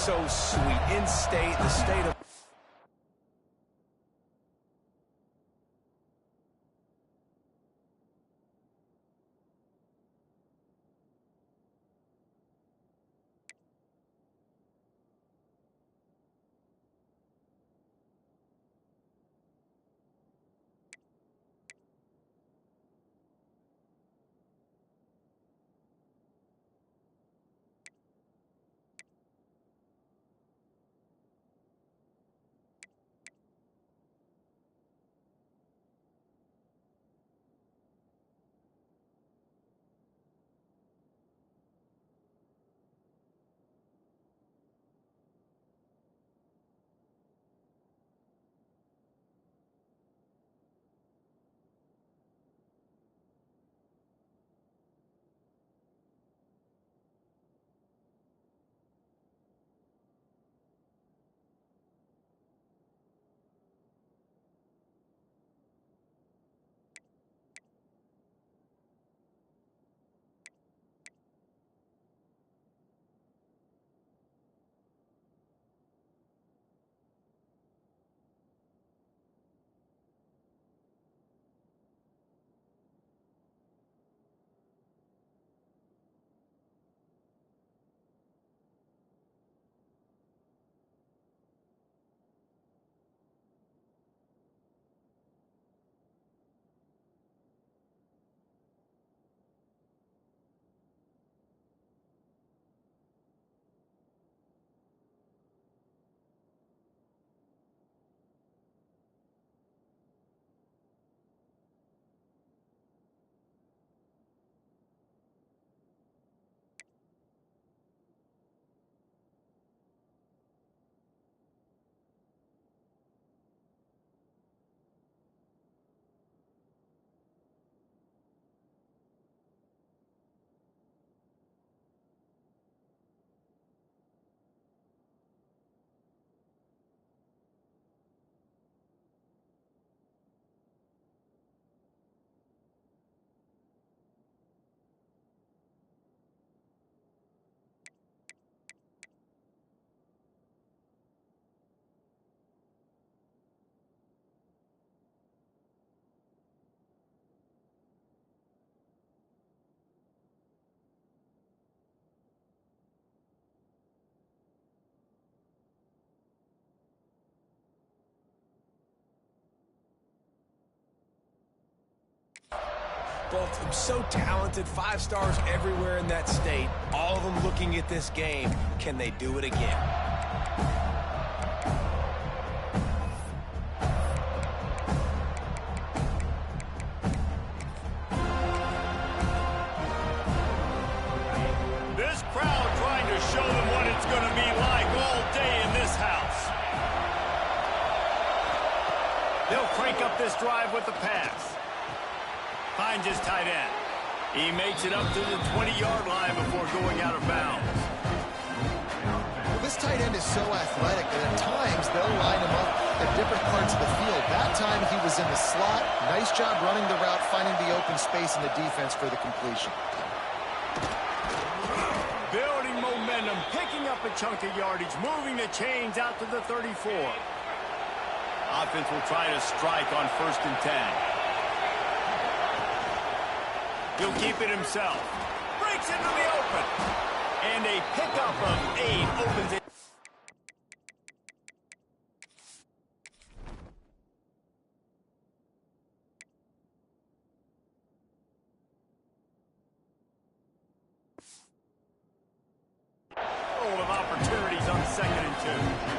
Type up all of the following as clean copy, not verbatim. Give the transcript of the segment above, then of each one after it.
so sweet. In state, the state of... Both so talented, 5 stars everywhere in that state. All of them looking at this game. Can they do it again? This crowd trying to show them what it's going to be like all day in this house. They'll crank up this drive with the pass. Finds his tight end. He makes it up to the 20-yard line before going out of bounds. Well, this tight end is so athletic that at times they'll line him up at different parts of the field. That time he was in the slot. Nice job running the route, finding the open space in the defense for the completion. Building momentum, picking up a chunk of yardage, moving the chains out to the 34. Offense will try to strike on 1st and 10. He'll keep it himself. Breaks into the open. And a pickup of 8 opens it. Full of opportunities on 2nd and 2.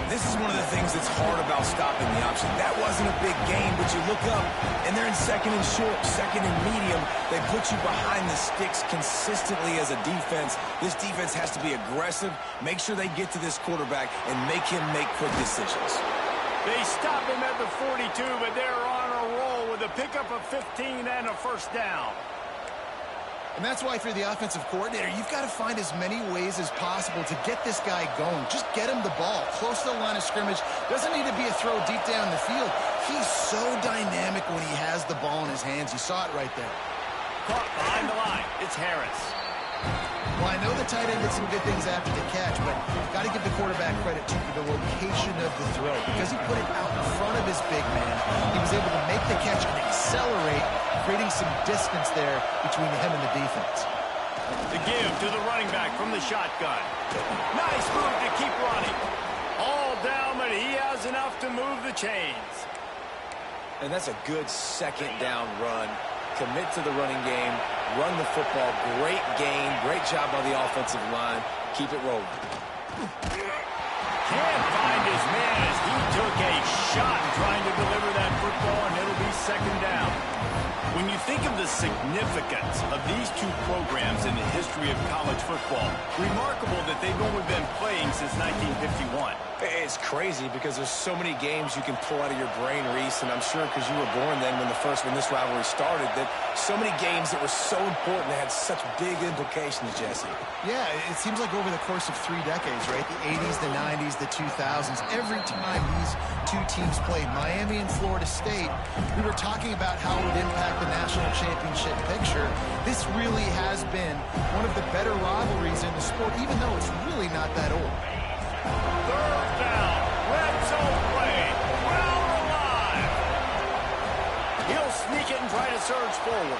This is one of the things that's hard about stopping the option. That wasn't a big gain, but you look up, and they're in 2nd and short, 2nd and medium. They put you behind the sticks consistently as a defense. This defense has to be aggressive, make sure they get to this quarterback, and make him make quick decisions. They stop him at the 42, but they're on a roll with a pickup of 15 and a 1st down. And that's why, if you're the offensive coordinator, you've got to find as many ways as possible to get this guy going. Just get him the ball close to the line of scrimmage. Doesn't need to be a throw deep down the field. He's so dynamic when he has the ball in his hands. You saw it right there. Caught behind the line. It's Harris. Well, I know the tight end did some good things after the catch, but got to give the quarterback credit, too, for the location of the throw. Because he put it out in front of his big man, he was able to make the catch and accelerate, creating some distance there between him and the defense. The give to the running back from the shotgun. Nice move to keep running. All down, but he has enough to move the chains. And that's a good second down run. Commit to the running game, run the football. Great game, great job by the offensive line. Keep it rolling. Can't find his man as he took a shot trying to deliver that football, and it'll be second down. When you think of the significance of these two programs in the history of college football, remarkable that they've only been playing since 1951. It's crazy because there's so many games you can pull out of your brain, Reese, and I'm sure because you were born then when this rivalry started, that so many games that were so important that had such big implications, Jesse. Yeah, it seems like over the course of 3 decades, right? The 80s, the 90s, the 2000s, every time these two teams played, Miami and Florida State, we were talking about how it would impact the national championship picture. This really has been one of the better rivalries in the sport, even though it's really not that old. Third down, red zone play, well alive. He'll sneak it and try to surge forward.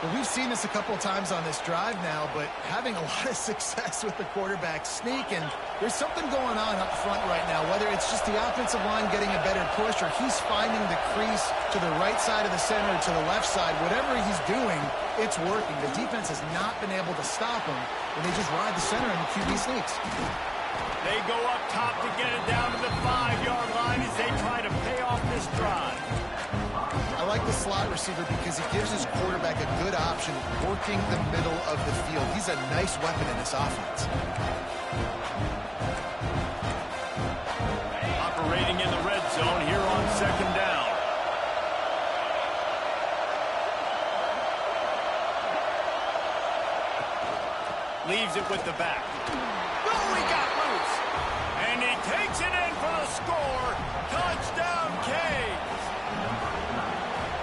Well, we've seen this a couple times on this drive now, but having a lot of success with the quarterback sneak, and there's something going on up front right now, whether it's just the offensive line getting a better push or he's finding the crease to the right side of the center or to the left side. Whatever he's doing, it's working. The defense has not been able to stop him, and they just ride the center and the QB sneaks. They go up top to get it down to the 5-yard line as they try to pay off this drive. I like the slot receiver because he gives his quarterback a good option working the middle of the field. He's a nice weapon in this offense. Operating in the red zone here on second down. Leaves it with the back. Oh, he got loose. And he takes it in for the score. Touchdown, Canes.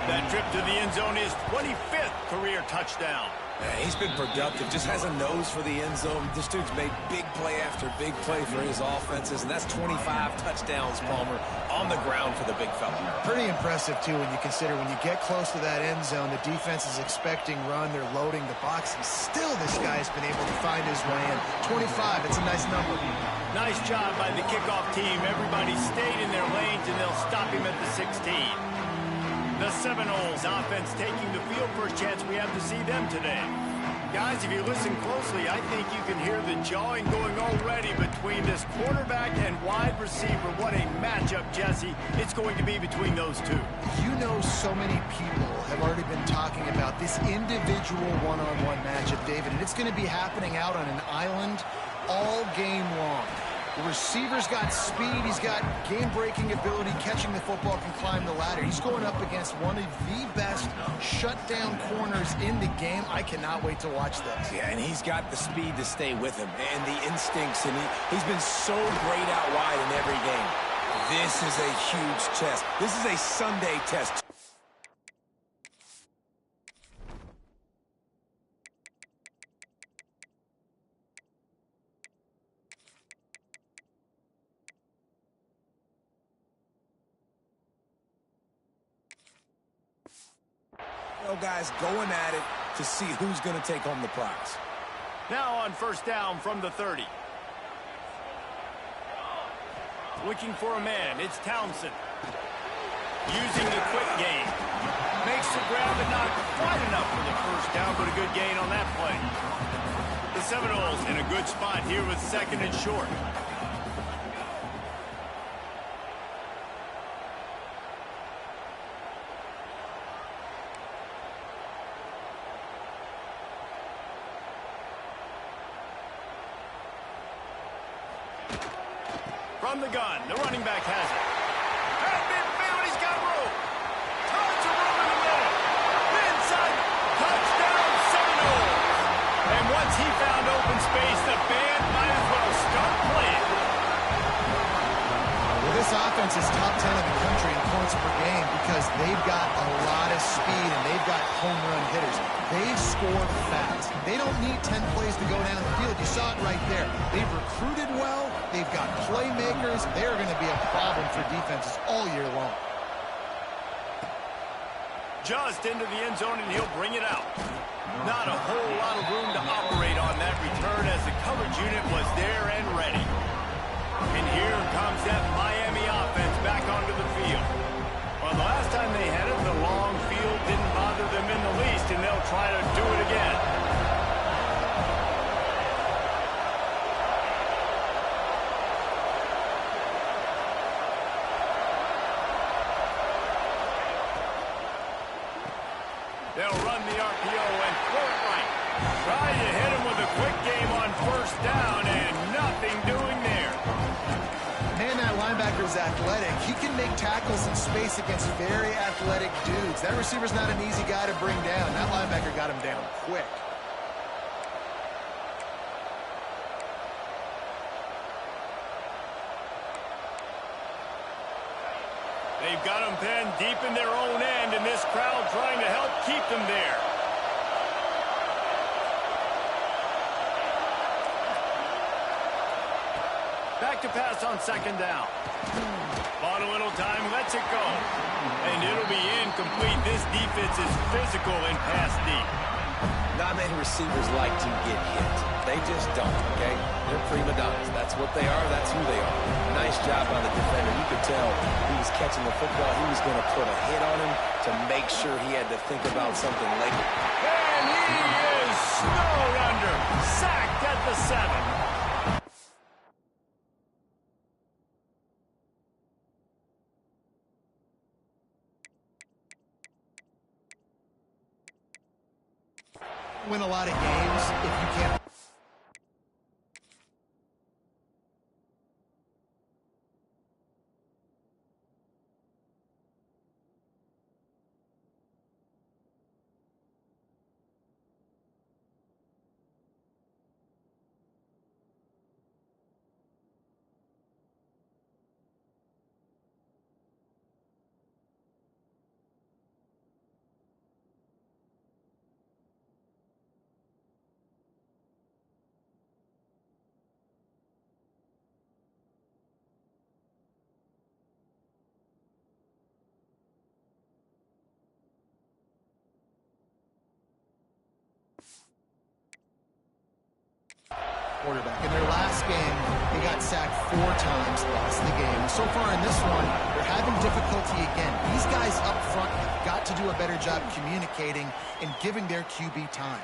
That trip to the end zone is 25th career touchdown. He's been productive, just has a nose for the end zone. This dude's made big play after big play for his offenses, and that's 25 touchdowns, Palmer, on the ground for the big fella. Pretty impressive, too, when you consider when you get close to that end zone, the defense is expecting run, they're loading the box, and still this guy's been able to find his way in. 25, it's a nice number. Nice job by the kickoff team. Everybody stayed in their lanes, and they'll stop him at the 16. The Seminoles offense taking the field. First chance we have to see them today. Guys, if you listen closely, I think you can hear the jawing going already between this quarterback and wide receiver. What a matchup, Jesse, it's going to be between those two. You know, so many people have already been talking about this individual one-on-one matchup, David, and it's going to be happening out on an island all game long. The receiver's got speed, he's got game-breaking ability, catching the football, can climb the ladder. He's going up against one of the best shutdown corners in the game. I cannot wait to watch this. Yeah, and he's got the speed to stay with him and the instincts, and he's been so great out wide in every game. This is a huge test. This is a Sunday test. Guys going at it to see who's going to take home the prize. Now on first down from the 30. Looking for a man, it's Townsend. Using the quick game. Makes the grab, but not quite enough for the first down, but a good gain on that play. The Seminoles in a good spot here with second and short. From the gun, the running back has it. At midfield, he's got room. Tons of room in the middle. Inside, touchdown, Seminoles. And once he found open space, the band might as well start playing. Well, this offense is top 10 in the country in points per game because they've got a lot of speed and they've got home run hitters. They've scored fast. They don't need 10 plays to go down the field. You saw it right there. They've recruited well. They've got playmakers. They're going to be a problem for defenses all year long. Just into the end zone, and he'll bring it out. Not a whole lot of room to operate on that return as the coverage unit was there and ready. And here comes that Miami offense back onto the field. Well, the last time they had it, the long field didn't bother them in the least, and they'll try to do it again. They'll run the RPO and throw it right. Try to hit him with a quick game on first down, and nothing doing there. Man, that linebacker's athletic. He can make tackles in space against very athletic dudes. That receiver's not an easy guy to bring down. That linebacker got him down quick. They've got them pinned deep in their own end, and this crowd trying to help keep them there. Back to pass on second down. Bought a little time, lets it go. And it'll be incomplete. This defense is physical and pass deep. Not many receivers like to get hit. They just don't, okay? They're prima donnas. That's what they are. That's who they are. Nice job by the defender. You could tell he was catching the football. He was going to put a hit on him to make sure he had to think about something later. And he is snowed under. Sacked at the 7. Win a lot of games if you can't. Quarterback. In their last game, they got sacked 4 times, lost the game. So far in this one, they're having difficulty again. These guys up front have got to do a better job communicating and giving their QB time.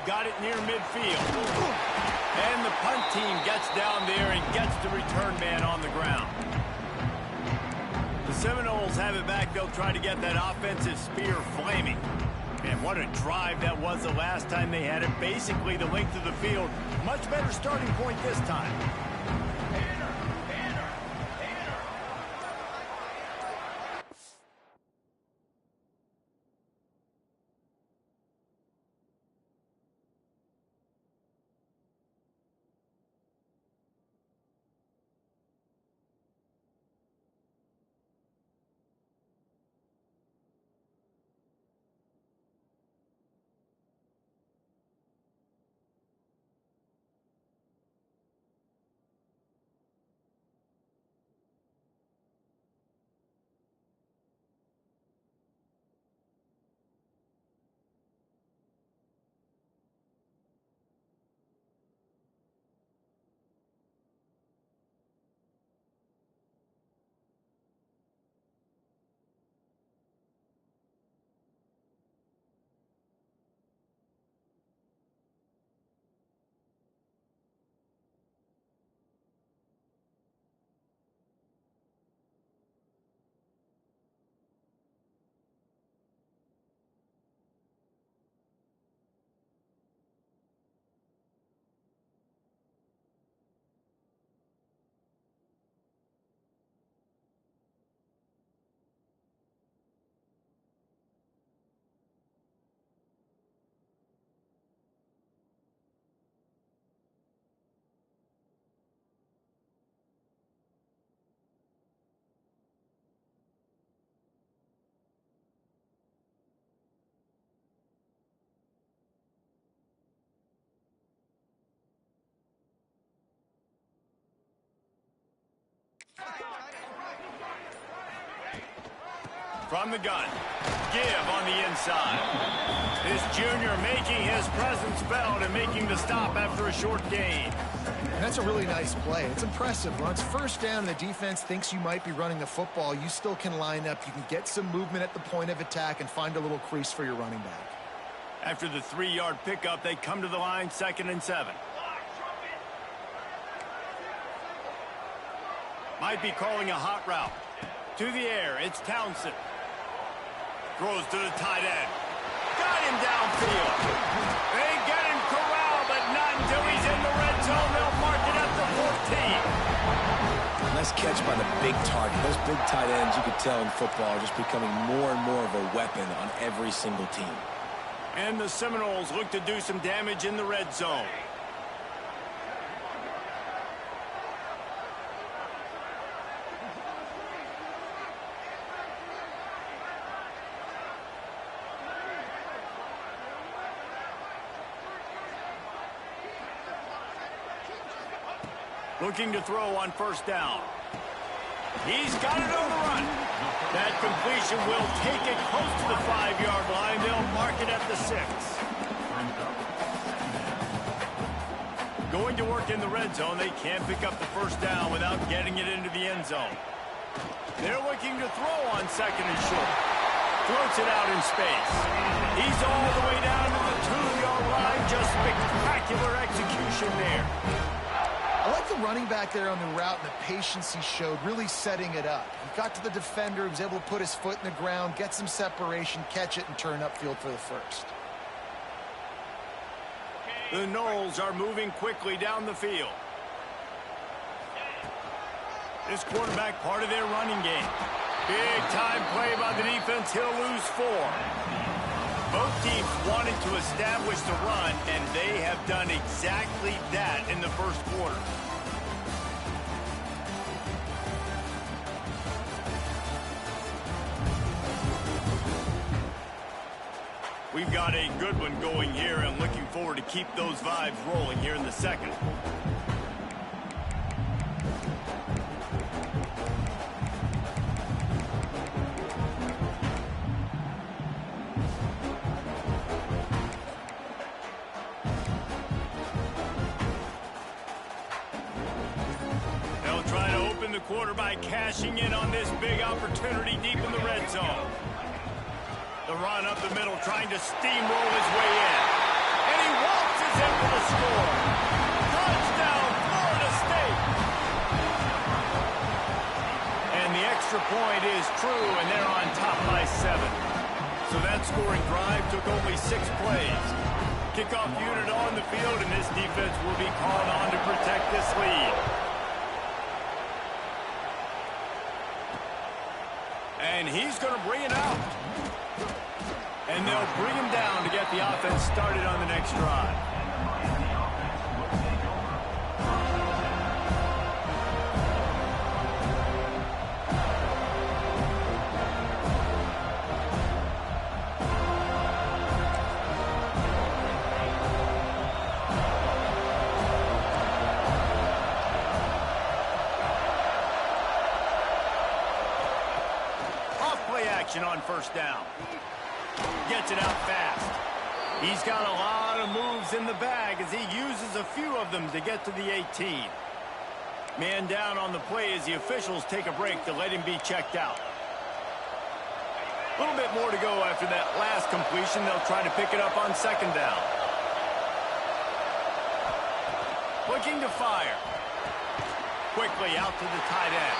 Got it near midfield. And the punt team gets down there and gets the return man on the ground. The Seminoles have it back. They'll try to get that offensive spear flaming. And what a drive that was the last time they had it. Basically the length of the field. Much better starting point this time. From the gun. Give on the inside. This junior making his presence felt and making the stop after a short gain. And that's a really nice play. It's impressive. When it's first down and the defense thinks you might be running the football, you still can line up. You can get some movement at the point of attack and find a little crease for your running back. After the 3-yard pickup, they come to the line, 2nd and 7. Might be calling a hot route. To the air, it's Townsend. Throws to the tight end. Got him downfield. They get him corralled, but not until he's in the red zone. They'll mark it at the 14. Nice catch by the big target. Those big tight ends, you could tell in football, are just becoming more and more of a weapon on every single team. And the Seminoles look to do some damage in the red zone. Looking to throw on 1st down. He's got it on the run. That completion will take it close to the 5-yard line. They'll mark it at the 6. Going to work in the red zone. They can't pick up the 1st down without getting it into the end zone. They're looking to throw on 2nd and short. Floats it out in space. He's all the way down to the 2-yard line. Just spectacular execution there. I like the running back there on the route and the patience he showed, really setting it up. He got to the defender, he was able to put his foot in the ground, get some separation, catch it, and turn upfield for the 1st. The Noles are moving quickly down the field. This quarterback part of their running game. Big time play by the defense. He'll lose 4. Both teams wanted to establish the run, and they have done exactly that in the 1st quarter. We've got a good one going here, and looking forward to keep those vibes rolling here in the 2nd. Quarterback cashing in on this big opportunity deep in the red zone. The run up the middle, trying to steamroll his way in. And he waltzes in for the score. Touchdown, Florida State. And the extra point is true, and they're on top by 7. So that scoring drive took only 6 plays. Kickoff unit on the field, and this defense will be called on to protect this lead. And he's going to bring it out. And they'll bring him down to get the offense started on the next drive. On 1st down. Gets it out fast. He's got a lot of moves in the bag as he uses a few of them to get to the 18. Man down on the play as the officials take a break to let him be checked out. A little bit more to go after that last completion. They'll try to pick it up on 2nd down. Looking to fire. Quickly out to the tight end.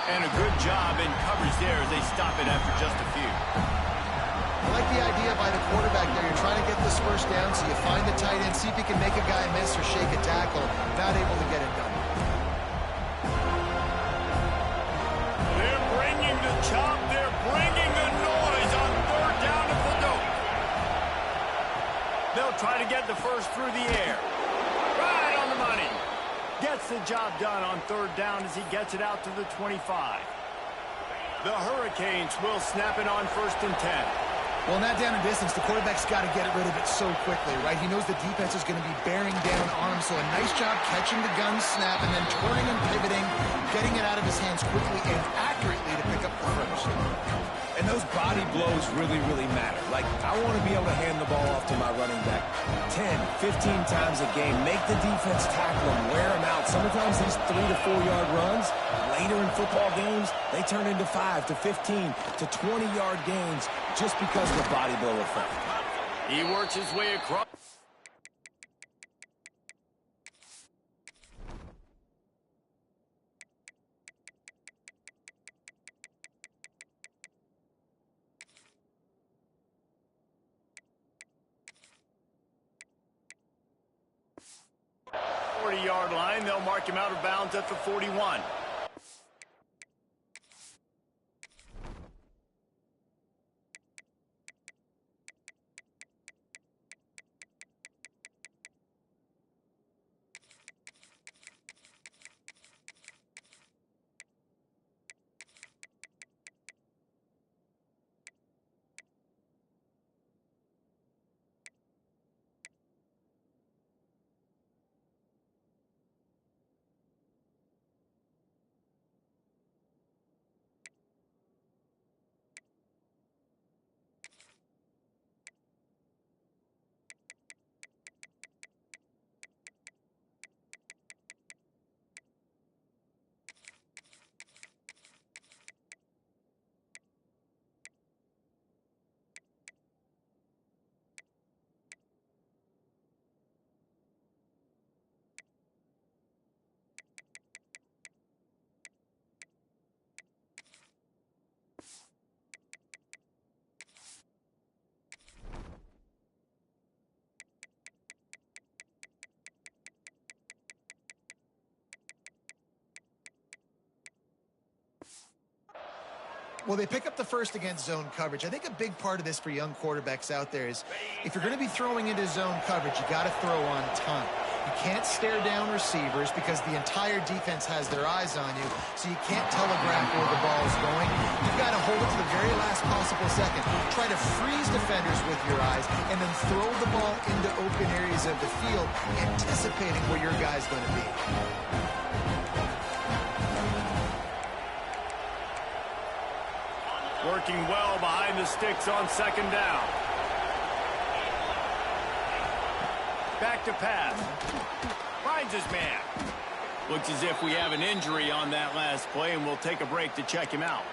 And a good job in coverage there as they stop it after just a few. I like the idea by the quarterback there. You're trying to get this 1st down, so you find the tight end, see if he can make a guy miss or shake a tackle. Not able to get it done. They're bringing the chop. They're bringing the noise on 3rd down at the dope. They'll try to get the 1st through the air. Right on the money. Gets the job done on 3rd down as he gets it out to the 25. The Hurricanes will snap it on 1st and 10. Well, in that down and distance, the quarterback's got to get rid of it so quickly, right? He knows the defense is going to be bearing down on him, so a nice job catching the gun snap and then turning and pivoting, getting it out of his hands quickly and accurately to pick up the first. And those body blows really, really matter. Like, I want to be able to hand the ball off to my running back 10, 15 times a game. Make the defense tackle him, wear him out. Sometimes these 3 to 4 yard runs, later in football games, they turn into 5 to 15 to 20-yard gains just because of the body blow effect. He works his way across. 40-yard line. They'll mark him out of bounds at the 41. Well, they pick up the first against zone coverage. I think a big part of this for young quarterbacks out there is if you're going to be throwing into zone coverage, you got to throw on time. You can't stare down receivers because the entire defense has their eyes on you, so you can't telegraph where the ball is going. You've got to hold it to the very last possible second. Try to freeze defenders with your eyes and then throw the ball into open areas of the field, anticipating where your guy's going to be. Working well behind the sticks on second down. Back to pass. Finds his man. Looks as if we have an injury on that last play, and we'll take a break to check him out.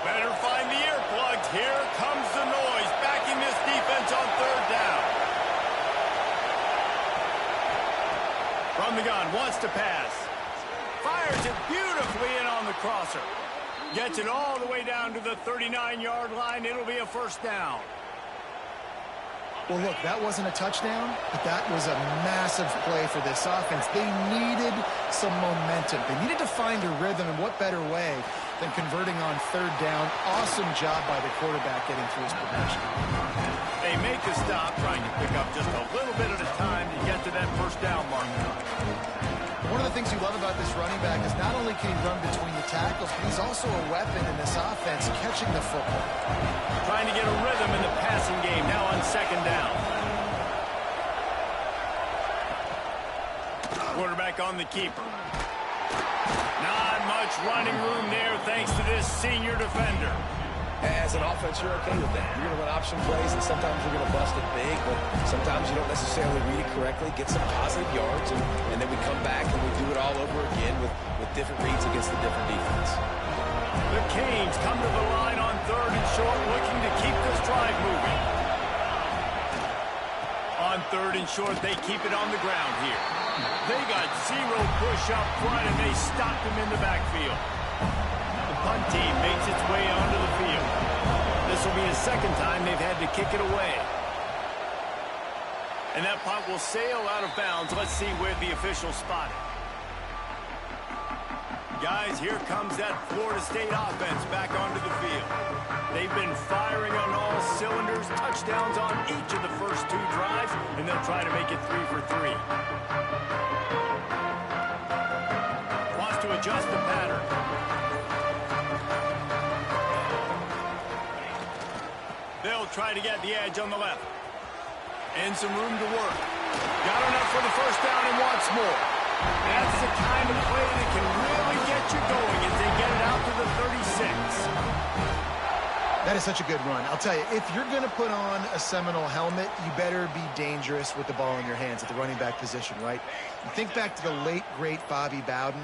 Better find the earplugs. Here comes the noise, backing this defense on third down. From the gun, wants to pass. Fires it beautifully in on the crosser. Gets it all the way down to the 39-yard line. It'll be a first down. Well, look, that wasn't a touchdown, but that was a massive play for this offense. They needed some momentum. They needed to find a rhythm, and what better way than converting on third down. Awesome job by the quarterback getting through his progression. They make the stop, trying to pick up just a little bit at a time to get to that first down mark. One of the things you love about this running back is not only can he run between the tackles, but he's also a weapon in this offense, catching the football. Trying to get a rhythm in the passing game now on second down. Quarterback on the keeper. Not much running room there thanks to this senior defender. As an offense, you're okay with that. You're going to run option plays, and sometimes you're going to bust it big, but sometimes you don't necessarily read it correctly, get some positive yards, and then we come back and we do it all over again with different reads against the different defense. The Canes come to the line on third and short, looking to keep this drive moving. On third and short, they keep it on the ground here. They got zero push up front, and they stopped him in the backfield. The punt team makes its way onto the field. This will be the second time they've had to kick it away. And that punt will sail out of bounds. Let's see where the official spotted. Guys, here comes that Florida State offense back onto the field. They've been firing on all cylinders, touchdowns on each of the first 2 drives, and they'll try to make it 3 for 3. Wants to adjust the pattern. They'll try to get the edge on the left. And some room to work. Got enough for the first down and wants more. That's the kind of play that can really get you going as they get it out to the 36. That is such a good run. I'll tell you, if you're going to put on a Seminole helmet, you better be dangerous with the ball in your hands at the running back position, right? You think back to the late, great Bobby Bowden.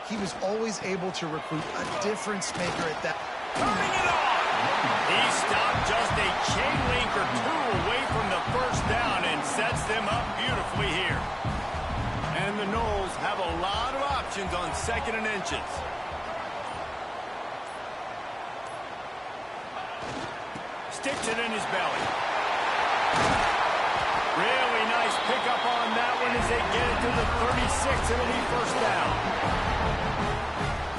He was always able to recruit a difference maker at that. Turning it on! He stopped just a chain link or 2 away from the first down and sets them up beautifully here. And the Noles have a lot of options on 2nd and inches. Sticks it in his belly. Really nice pickup on that one as they get it to the 36. It'll be first down.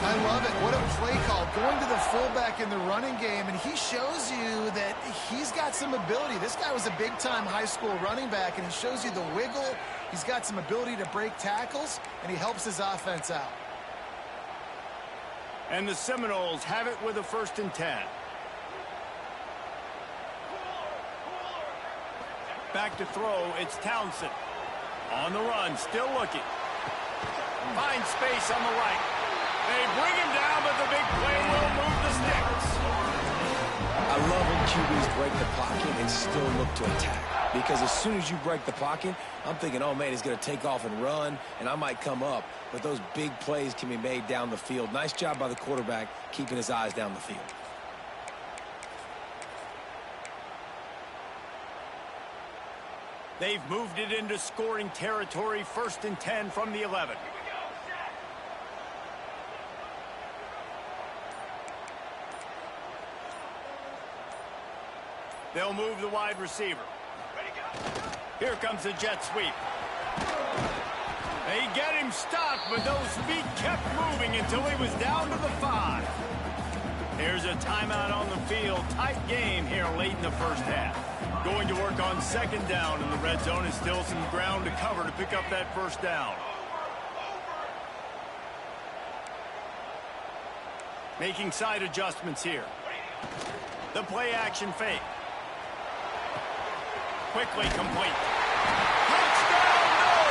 I love it. What a play call. Going to the fullback in the running game, and he shows you that he's got some ability. This guy was a big-time high school running back, and he shows you the wiggle. He's got some ability to break tackles, and he helps his offense out. And the Seminoles have it with a 1st and 10. Back to throw, it's Townsend. On the run, still looking. Finds space on the right. They bring him down, but the big play will move the sticks. I love when QBs break the pocket and still look to attack. Because as soon as you break the pocket, I'm thinking, oh, man, he's going to take off and run, and I might come up. But those big plays can be made down the field. Nice job by the quarterback keeping his eyes down the field. They've moved it into scoring territory, 1st and 10 from the 11. They'll move the wide receiver. Here comes the jet sweep. They get him stopped, but those feet kept moving until he was down to the 5. Here's a timeout on the field. Tight game here late in the first half. Going to work on 2nd down, and the red zone is still some ground to cover to pick up that first down. Making side adjustments here. The play action fake. Quickly complete. Touchdown, no!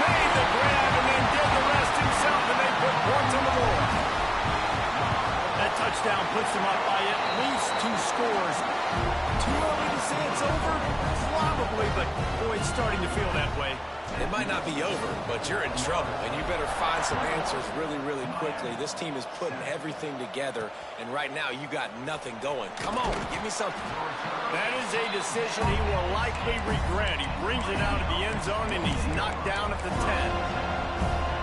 Made the grab and then did the rest himself, and they put points on the board. That touchdown puts them up by at least 2 scores. Too early to say it's over? Probably, but boy, it's starting to feel that way. It might not be over, but you're in trouble, and you better find some answers really, really quickly. This team is putting everything together, and right now you got nothing going. Come on, give me something. That is a decision he will likely regret. He brings it out of the end zone, and he's knocked down at the 10.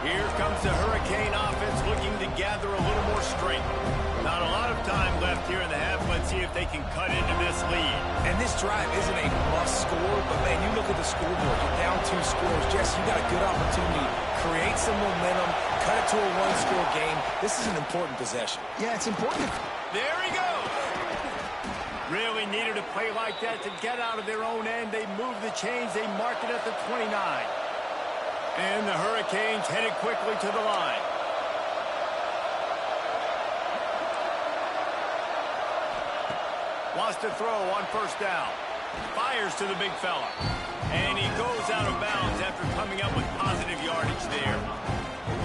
Here comes the Hurricane offense looking to gather a little more strength. Not a lot of time left here in the half. Let's see if they can cut into this lead. And this drive isn't a must score, but, man, you look at the scoreboard. You're down 2 scores. Jesse, you got a good opportunity. Create some momentum. Cut it to a 1-score game. This is an important possession. Yeah, it's important. There he goes. Really needed a play like that to get out of their own end. They move the chains. They mark it at the 29. And the Hurricanes headed quickly to the line. Wants to throw on 1st down. Fires to the big fella. And he goes out of bounds after coming up with positive yardage there.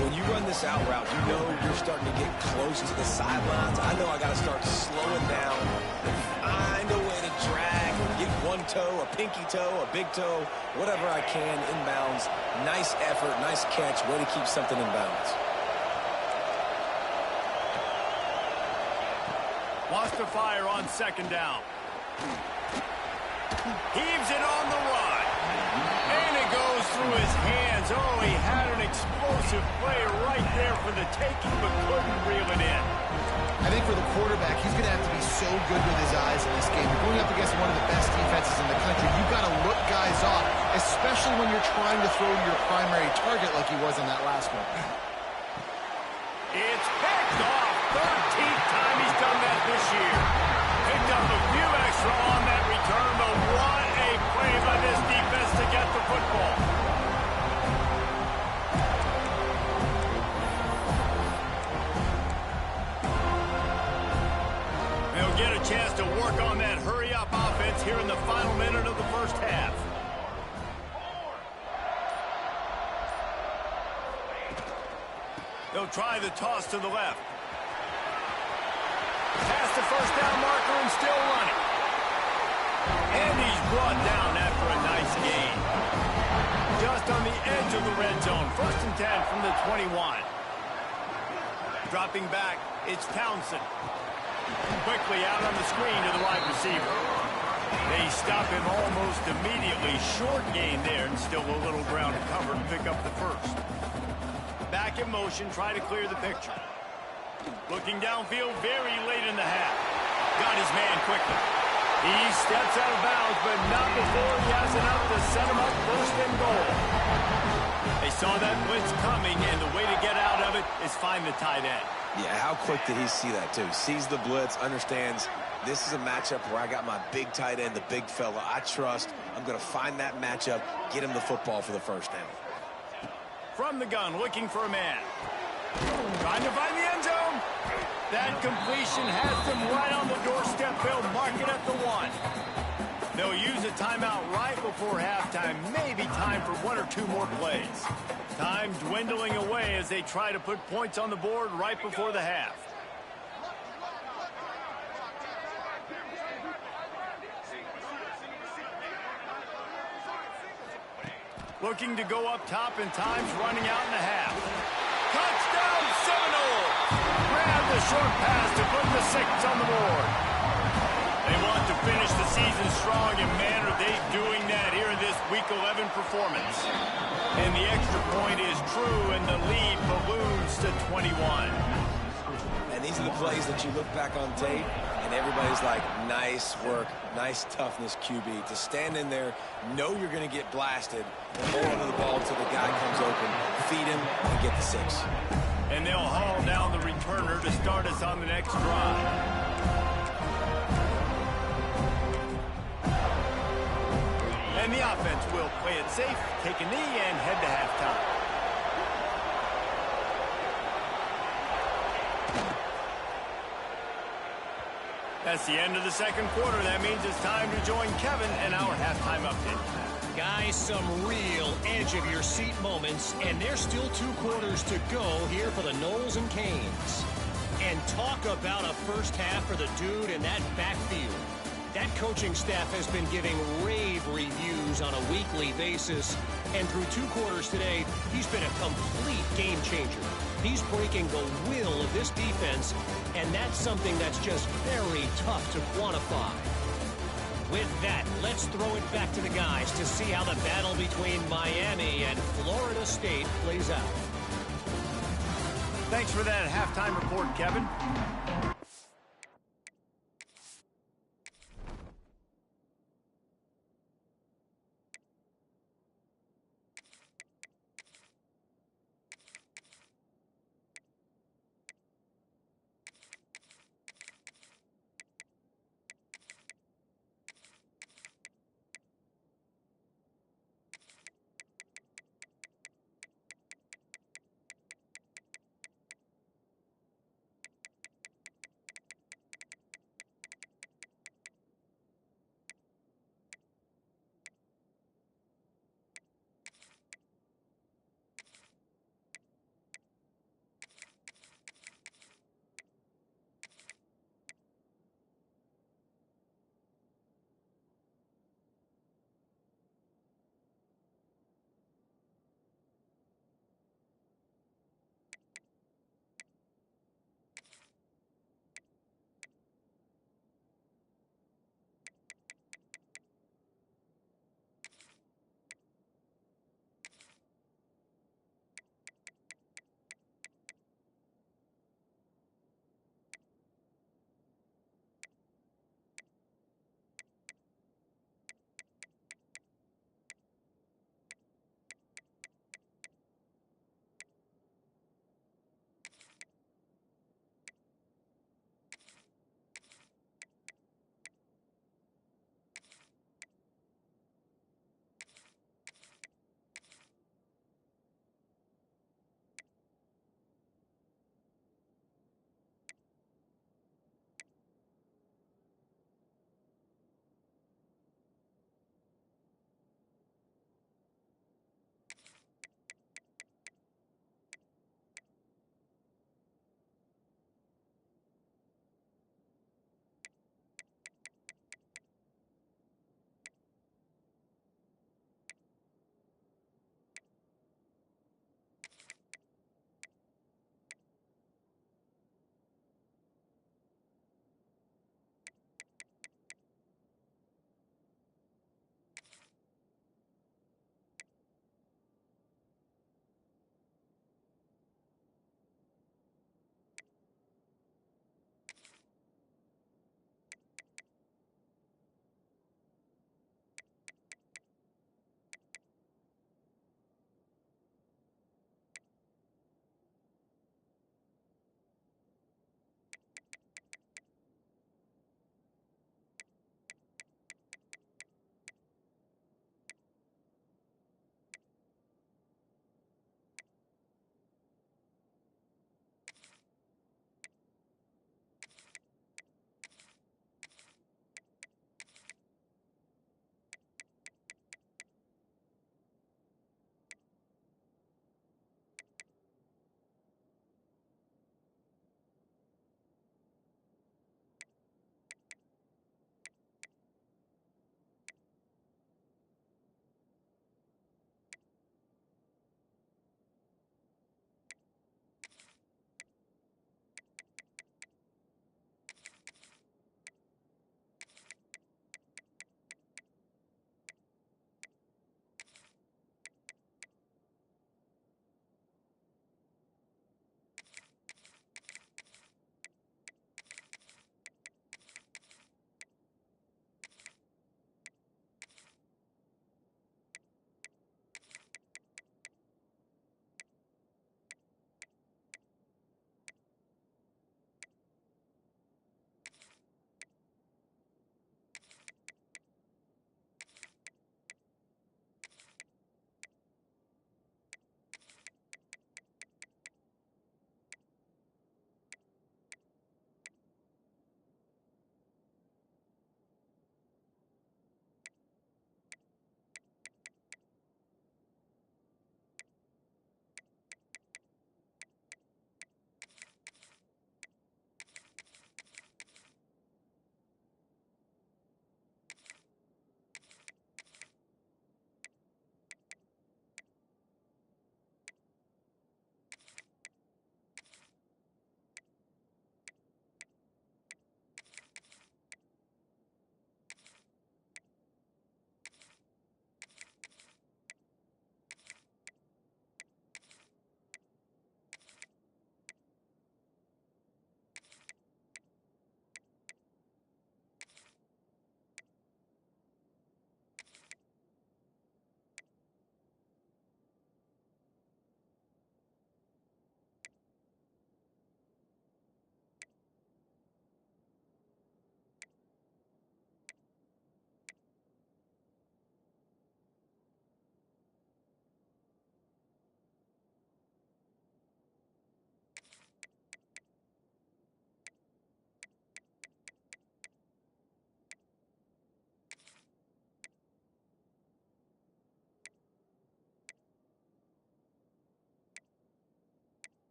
When you run this out route, you know you're starting to get close to the sidelines. I know I got to start slowing down and find a way to drag or get 1 toe, a pinky toe, a big toe, whatever I can inbounds. Nice effort, nice catch, way to keep something in bounds. Wants to fire on 2nd down. Heaves it on the run. And it goes through his hands. Oh, he had an explosive explosive play right there for the taking, but couldn't reel it in. I think for the quarterback, he's going to have to be so good with his eyes in this game. You're going up against one of the best defenses in the country. You've got to look guys off, especially when you're trying to throw to your primary target like he was in that last one. It's picked off. 13th time he's done that this year. Picked up a few extra on that return, but what a play by this defense to get the football. They'll get a chance to work on that hurry-up offense here in the final minute of the first half. They'll try the toss to the left. Past the first down marker and still running. And he's brought down after a nice gain. Just on the edge of the red zone. 1st and 10 from the 21. Dropping back, it's Townsend. Quickly out on the screen to the wide receiver. They stop him almost immediately. Short gain there and still a little ground to cover to pick up the first. Back in motion, try to clear the picture. Looking downfield very late in the half. Got his man quickly. He steps out of bounds, but not before he has enough to set him up 1st and goal. They saw that blitz coming, and the way to get out of it is find the tight end. Yeah, how quick did he see that, too? Sees the blitz, understands this is a matchup where I got my big tight end, the big fella I trust. I'm going to find that matchup, get him the football for the first down. From the gun, looking for a man. Trying to find the end zone. That completion has them right on the doorstep. They'll mark it at the 1. They'll use a timeout right before halftime. Maybe time for 1 or 2 more plays. Time dwindling away as they try to put points on the board right before the half. Looking to go up top, and time's running out in the half. Touchdown Seminoles! Grab the short pass to put the 6 on the board. They want to finish the season strong, and man, are they doing that here in this Week 11 performance. And the extra point is true, and the lead balloons to 21. And these are the plays that you look back on tape, and everybody's like, nice work, nice toughness, QB. To stand in there, know you're going to get blasted, and hold onto the ball until the guy comes open, feed him, and get the 6. And they'll haul down the returner to start us on the next drive. And the offense will play it safe, take a knee, and head to halftime. That's the end of the second quarter. That means it's time to join Kevin and our halftime update. Guys, some real edge-of-your-seat moments, and there's still 2 quarters to go here for the Noles and Canes. And talk about a first half for the dude in that backfield. That coaching staff has been giving rave reviews on a weekly basis, and through 2 quarters today, he's been a complete game changer. He's breaking the will of this defense, and that's something that's just very tough to quantify. With that, let's throw it back to the guys to see how the battle between Miami and Florida State plays out. Thanks for that halftime report, Kevin.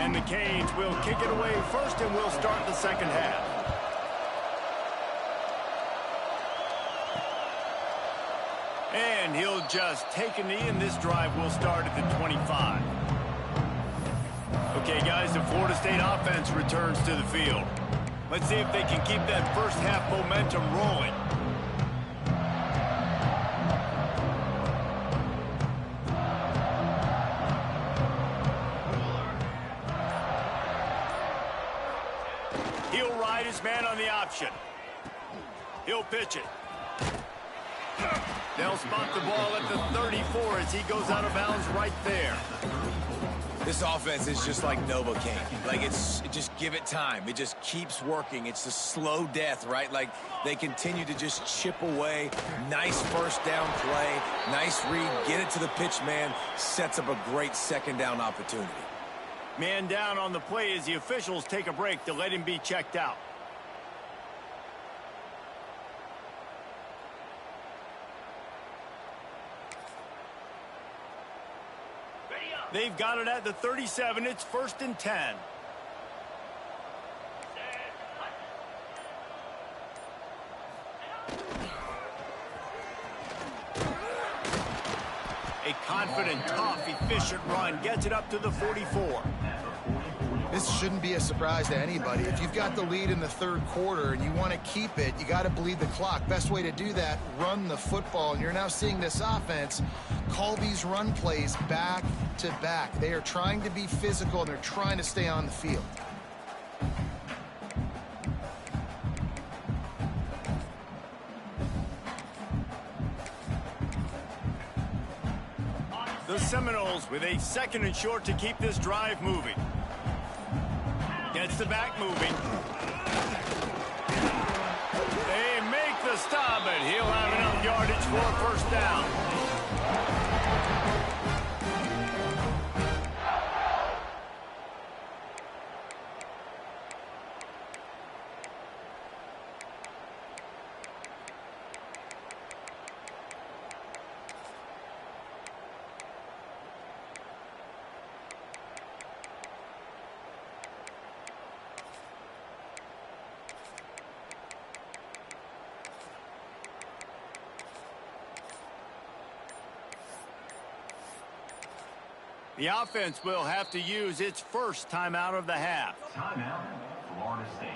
And the Canes will kick it away first, and we'll start the second half. And he'll just take a knee, and this drive will start at the 25. Okay, guys, the Florida State offense returns to the field. Let's see if they can keep that first half momentum rolling. He'll ride his man on the option. He'll pitch it. They'll spot the ball at the 34 as he goes out of bounds right there. This offense is just like Novocaine. Like, just give it time. It just keeps working. It's a slow death, right? Like, they continue to just chip away. Nice first down play. Nice read. Get it to the pitch man. Sets up a great second down opportunity. Man down on the play as the officials take a break to let him be checked out. They've got it at the 37. It's 1st and 10. A confident, tough, efficient run gets it up to the 44. This shouldn't be a surprise to anybody. If you've got the lead in the third quarter and you want to keep it, you got to bleed the clock. Best way to do that, run the football. And you're now seeing this offense call these run plays back to back. They are trying to be physical, and they're trying to stay on the field. The Seminoles with a 2nd and short to keep this drive moving. Gets the back moving. They make the stop, and he'll have enough yardage for a first down. The offense will have to use its first timeout of the half. Timeout, Florida State.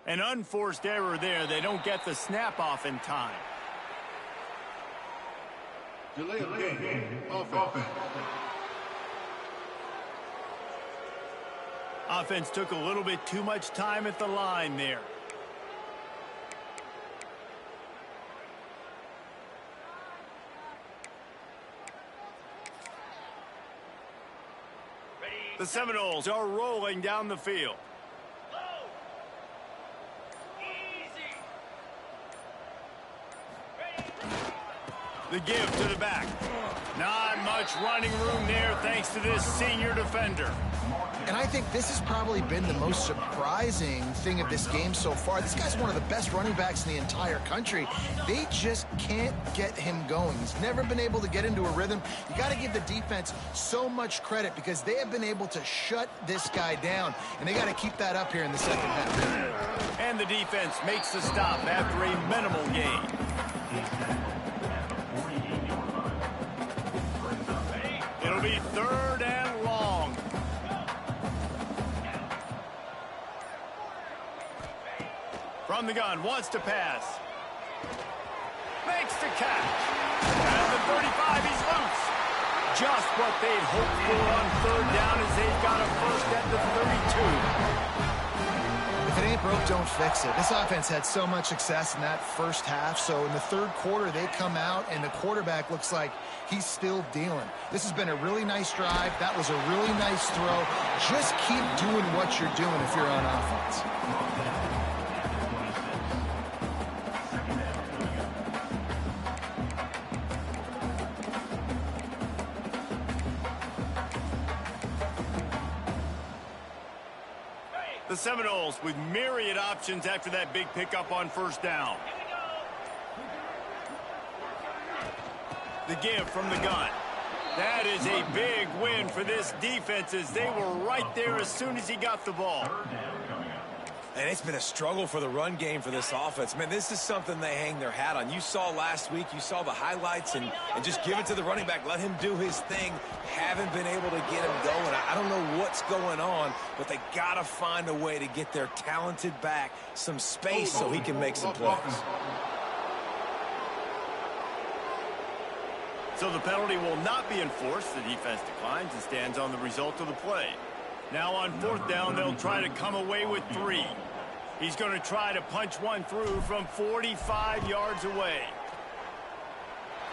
An unforced error there. They don't get the snap off in time. Delay game. Offense. Offense took a little bit too much time at the line there. The Seminoles are rolling down the field. The give to the back. Not much running room there thanks to this senior defender. And I think this has probably been the most surprising thing of this game so far. This guy's one of the best running backs in the entire country. They just can't get him going. He's never been able to get into a rhythm. You got to give the defense so much credit because they have been able to shut this guy down, and they got to keep that up here in the second half. And the defense makes the stop after a minimal gain. It'll be 3rd and long. From the gun, wants to pass. Makes the catch. At the 35, he's loose. Just what they'd hoped for on 3rd down as they've got a first at the 32. If it ain't broke, don't fix it. This offense had so much success in that first half, so in the 3rd quarter, they come out, and the quarterback looks like he's still dealing. This has been a really nice drive. That was a really nice throw. Just keep doing what you're doing if you're on offense. The Seminoles with myriad options after that big pickup on 1st down. The give from the gun. That is a big win for this defense as they were right there as soon as he got the ball. And it's been a struggle for the run game for this offense. Man, this is something they hang their hat on. You saw last week, you saw the highlights, and just give it to the running back. Let him do his thing. Haven't been able to get him going. I don't know what's going on, but they got to find a way to get their talented back some space so he can make some plays. So the penalty will not be enforced. The defense declines and stands on the result of the play. Now on 4th down, they'll try to come away with 3. He's going to try to punch one through from 45 yards away.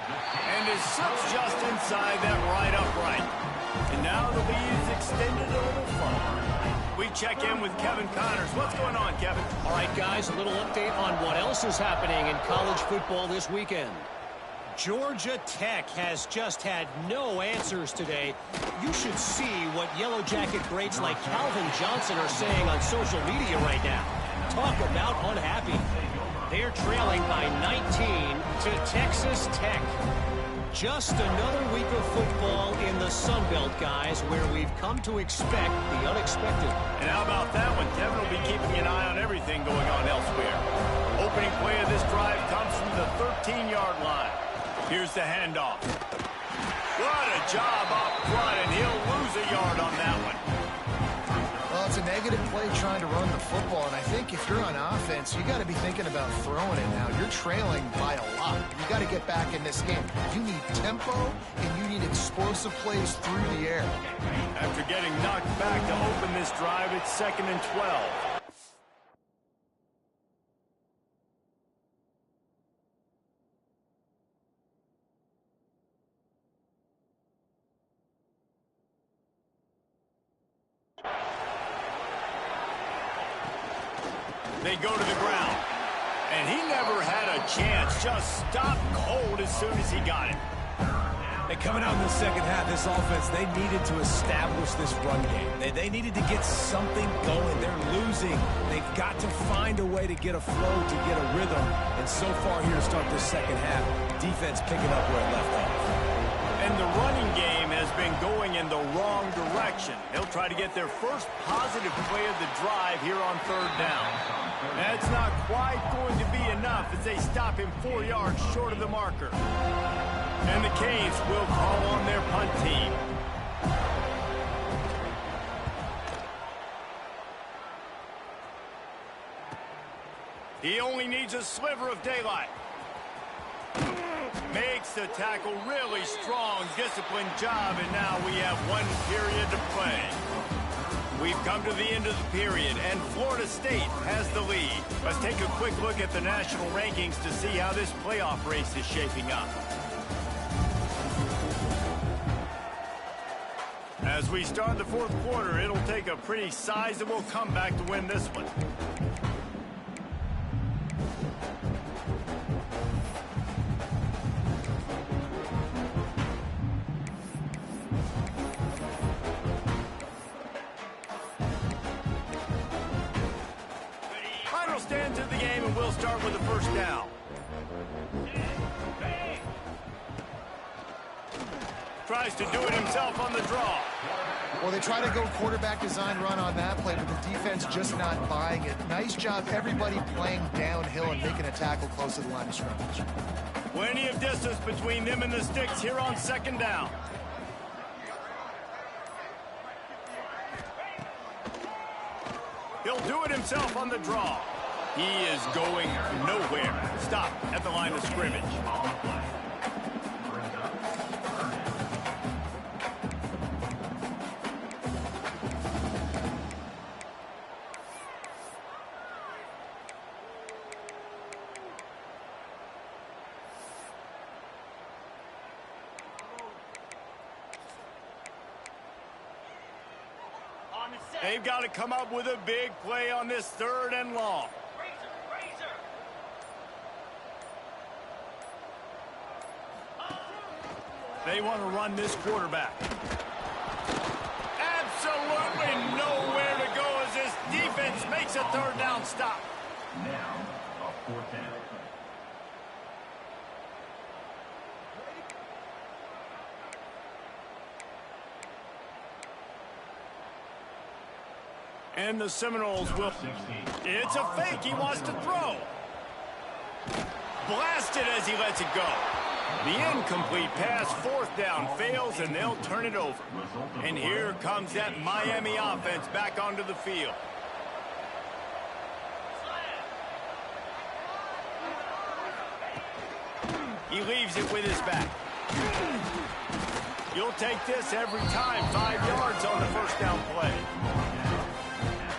And it slips just inside that right upright. And now the lead is extended a little further. We check in with Kevin Connors. What's going on, Kevin? All right, guys, a little update on what else is happening in college football this weekend. Georgia Tech has just had no answers today. You should see what Yellow Jacket greats like Calvin Johnson are saying on social media right now. Talk about unhappy. They're trailing by 19 to Texas Tech. Just another week of football in the Sun Belt, guys, where we've come to expect the unexpected. And how about that one? Kevin will be keeping an eye on everything going on elsewhere. Opening play of this drive comes from the 13-yard line. Here's the handoff. What a job up front, and he'll lose a yard on that one. Well, it's a negative play trying to run the football, and I think if you're on offense, you got to be thinking about throwing it now. You're trailing by a lot. You got to get back in this game. You need tempo, and you need explosive plays through the air. After getting knocked back to open this drive, it's 2nd and 12. They go to the ground. And he never had a chance. Just stopped cold as soon as he got it. And coming out in the second half, this offense, they needed to establish this run game. They needed to get something going. They're losing. They've got to find a way to get a flow, to get a rhythm. And so far here to start the second half, defense picking up where it left off. And the running game has been going in the wrong direction. They'll try to get their first positive play of the drive here on 3rd down. That's not quite going to be enough as they stop him 4 yards short of the marker. And the Canes will call on their punt team. He only needs a sliver of daylight. Makes the tackle really strong, disciplined job, and now we have 1 period to play. We've come to the end of the period, and Florida State has the lead. Let's take a quick look at the national rankings to see how this playoff race is shaping up. As we start the fourth quarter, it'll take a pretty sizable comeback to win this one. Final stands of the game, and we'll start with the first down. Tries to do it himself on the draw. Well, they try to go quarterback design run on that play, but the defense just not buying it. Nice job, everybody playing downhill and making a tackle close to the line of scrimmage. Plenty of distance between them and the sticks here on second down. He'll do it himself on the draw. He is going nowhere. Stop at the line of scrimmage. They've got to come up with a big play on this third and long. They want to run this quarterback. Absolutely nowhere to go as this defense makes a third down stop. Now, a fourth down. And the Seminoles will... It's a fake. He wants to throw. Blasted as he lets it go. The incomplete pass, fourth down, fails, and they'll turn it over. And here comes that Miami offense back onto the field. He leaves it with his back. You'll take this every time. 5 yards on the first down play.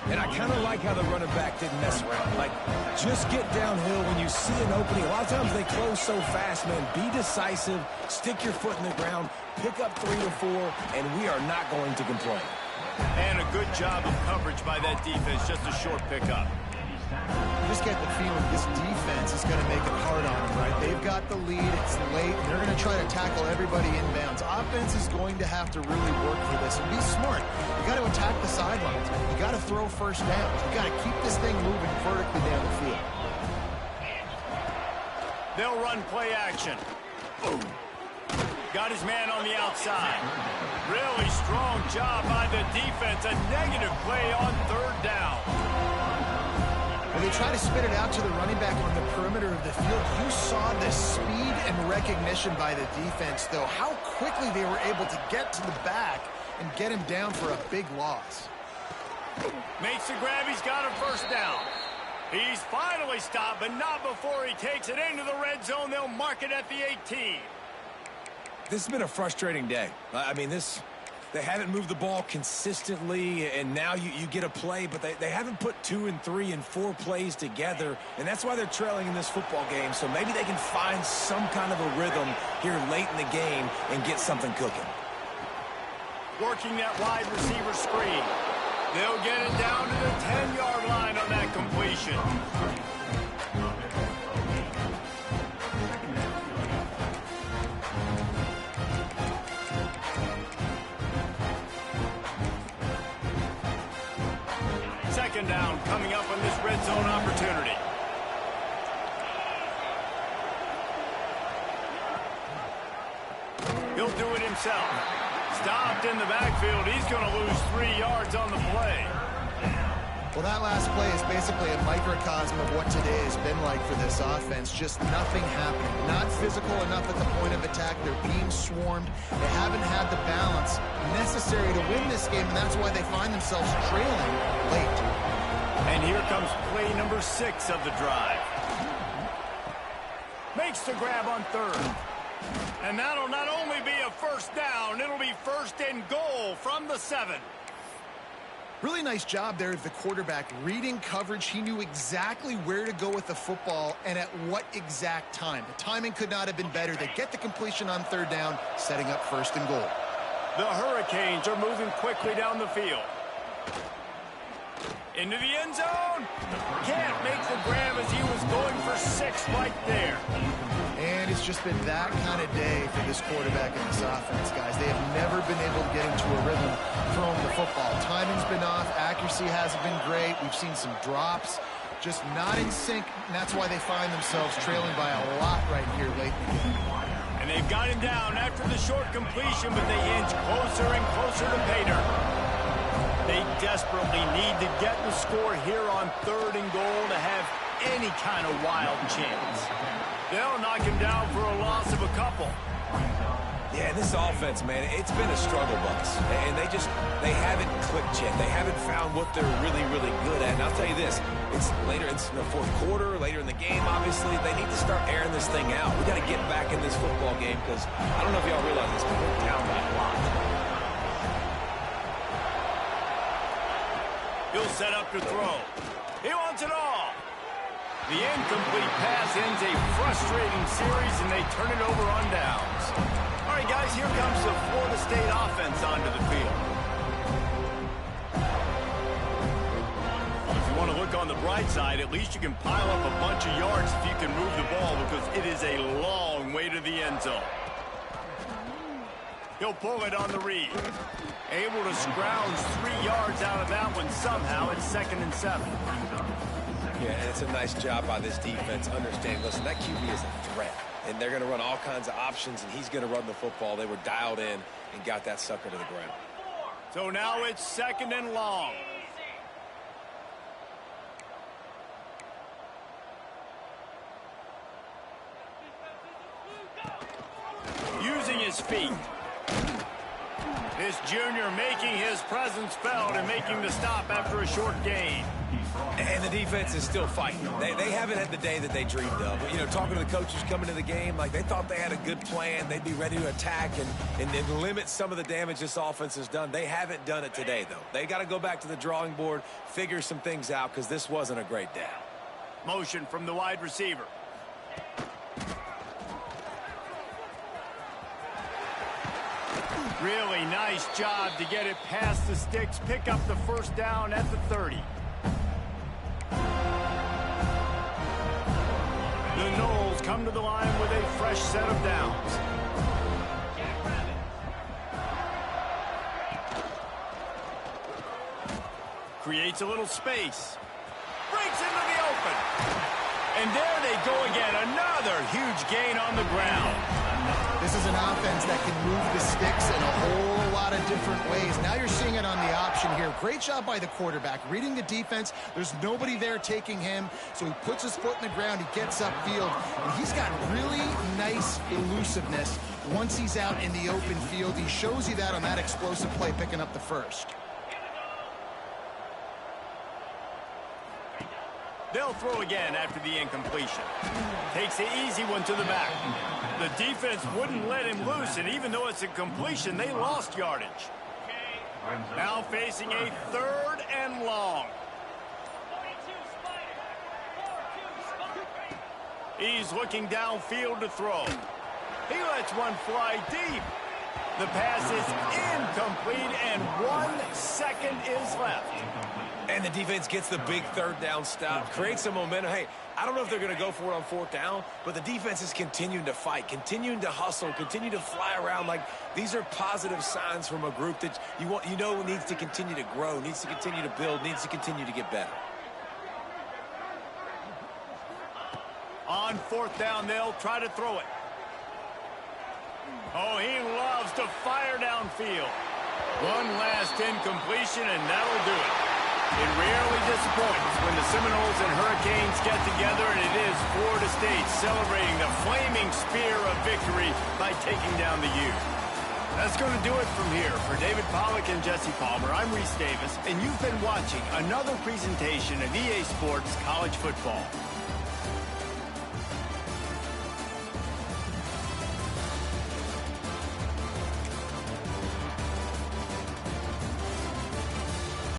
And I kind of like how the running back didn't mess around. Like, just get downhill when you see an opening. A lot of times they close so fast, man. Be decisive, stick your foot in the ground, pick up 3 to 4, and we are not going to complain. And a good job of coverage by that defense. Just a short pickup. You just get the feeling this defense is going to make it hard on them, right? They've got the lead. It's late. They're going to try to tackle everybody inbounds. Offense is going to have to really work for this and be smart. You got to attack the sidelines. You got to throw first downs. You got to keep this thing moving vertically down the field. They'll run play action. Boom. Got his man on the outside. Really strong job by the defense. A negative play on third down. When they try to spit it out to the running back on the perimeter of the field, you saw the speed and recognition by the defense, though. How quickly they were able to get to the back and get him down for a big loss. Makes the grab. He's got a first down. He's finally stopped, but not before he takes it into the red zone. They'll mark it at the 18. This has been a frustrating day. I mean, they haven't moved the ball consistently, and now you get a play, but they haven't put 2 and 3 and 4 plays together, and that's why they're trailing in this football game. So maybe they can find some kind of a rhythm here late in the game and get something cooking. Working that wide receiver screen. They'll get it down to the 10-yard line on that completion. Second down coming up on this red zone opportunity. He'll do it himself. Stopped in the backfield. He's going to lose 3 yards on the play. Well, that last play is basically a microcosm of what today has been like for this offense. Just nothing happening. Not physical enough at the point of attack. They're being swarmed. They haven't had the balance necessary to win this game, and that's why they find themselves trailing late. And here comes play number 6 of the drive. Makes the grab on third. And that'll not only be a first down, it'll be first and goal from the 7. Really nice job there of the quarterback. Reading coverage, he knew exactly where to go with the football and at what exact time. The timing could not have been better. They get the completion on third down, setting up first and goal. The Hurricanes are moving quickly down the field. Into the end zone. Can't make the grab as he was going for 6 right there. And it's just been that kind of day for this quarterback and this offense, guys. They have never been able to get into a rhythm throwing the football. Timing's been off. Accuracy hasn't been great. We've seen some drops. Just not in sync, and that's why they find themselves trailing by a lot right here late in the game. And they've got him down after the short completion, but they inch closer and closer to Pater. They desperately need to get the score here on 3rd and goal to have any kind of wild chance. They'll knock him down for a loss of a couple. Yeah, this offense, man, it's been a struggle bus. And they haven't clicked yet. They haven't found what they're really, really good at. And I'll tell you this, it's later in the 4th quarter, later in the game, obviously. They need to start airing this thing out. We got to get back in this football game because I don't know if y'all realize this, but we're down by a lot. He'll set up to throw. He wants it all. The incomplete pass ends a frustrating series, and they turn it over on downs. All right, guys, here comes the Florida State offense onto the field. If you want to look on the bright side, at least you can pile up a bunch of yards if you can move the ball because it is a long way to the end zone. He'll pull it on the read. Able to scrounge 3 yards out of that one somehow. It's 2nd and 7. Yeah, and it's a nice job by this defense understanding, listen, that QB is a threat. And they're going to run all kinds of options, and he's going to run the football. They were dialed in and got that sucker to the ground. So now it's 2nd and long. Using his feet. This junior making his presence felt and making the stop after a short gain. And the defense is still fighting. They haven't had the day that they dreamed of. You know, talking to the coaches coming to the game, like they thought they had a good plan. They'd be ready to attack and limit some of the damage this offense has done. They haven't done it today, though. They got to go back to the drawing board, figure some things out, because this wasn't a great day. Motion from the wide receiver. Really nice job to get it past the sticks, pick up the 1st down at the 30. The Noles come to the line with a fresh set of downs. Creates a little space. Breaks into the open. And there they go again. Another huge gain on the ground. This is an offense that can move the sticks in a whole lot of different ways. Now you're seeing it on the option here. Great job by the quarterback. Reading the defense, there's nobody there taking him, so he puts his foot in the ground, he gets upfield, and he's got really nice elusiveness once he's out in the open field. He shows you that on that explosive play, picking up the 1st. They'll throw again after the incompletion. Takes the easy one to the back. The defense wouldn't let him loose, and even though it's a completion, they lost yardage. Now facing a 3rd and long. He's looking downfield to throw. He lets one fly deep. The pass is incomplete, and 1 second is left. And the defense gets the big 3rd down stop, creates some momentum. Hey, I don't know if they're going to go for it on 4th down, but the defense is continuing to fight, continuing to hustle, continue to fly around. Like, these are positive signs from a group that you know needs to continue to grow, needs to continue to build, needs to continue to get better. On 4th down, they'll try to throw it. Oh, he loves to fire downfield. One last incompletion, and that'll do it. It rarely disappoints when the Seminoles and Hurricanes get together, and it is Florida State celebrating the flaming spear of victory by taking down the U. That's going to do it from here. For David Pollack and Jesse Palmer, I'm Reese Davis, and you've been watching another presentation of EA Sports College Football.